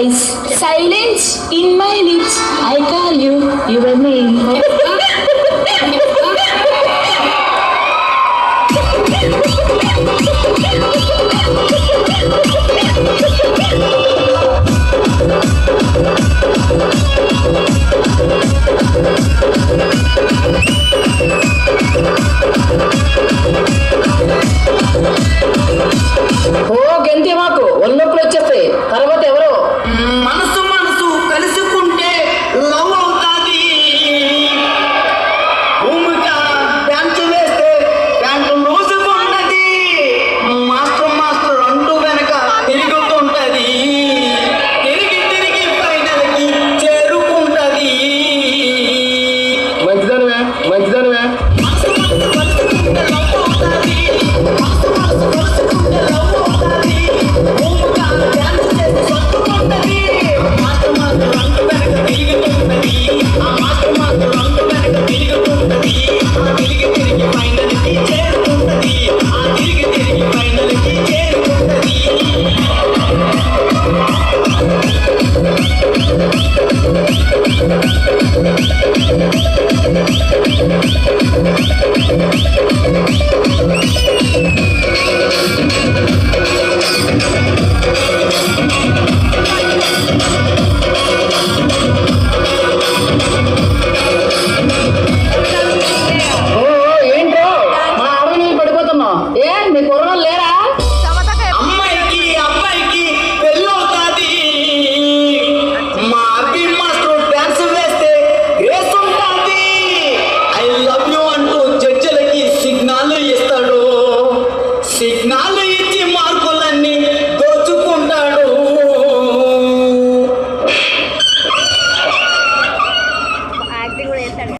voice, silence in my lips. I call you your name. ఓ గంతి మాకు ఒళ్ళొప్పులు వచ్చేస్తాయి. తర్వాత ఎవరు? మనసు మనసు కలుసుకుంటే లవ్ అవుతాది. భూమిగా ప్యాంటు వేస్తే ప్యాంటు లూసుకుంటది. మాస్టర్ మాస్టర్ అంటూ వెనక తిరుగుతుంటది. తిరిగి తిరిగి ఫైనల్కి చేరుకుంటది. మంచిదానివే మంచిదా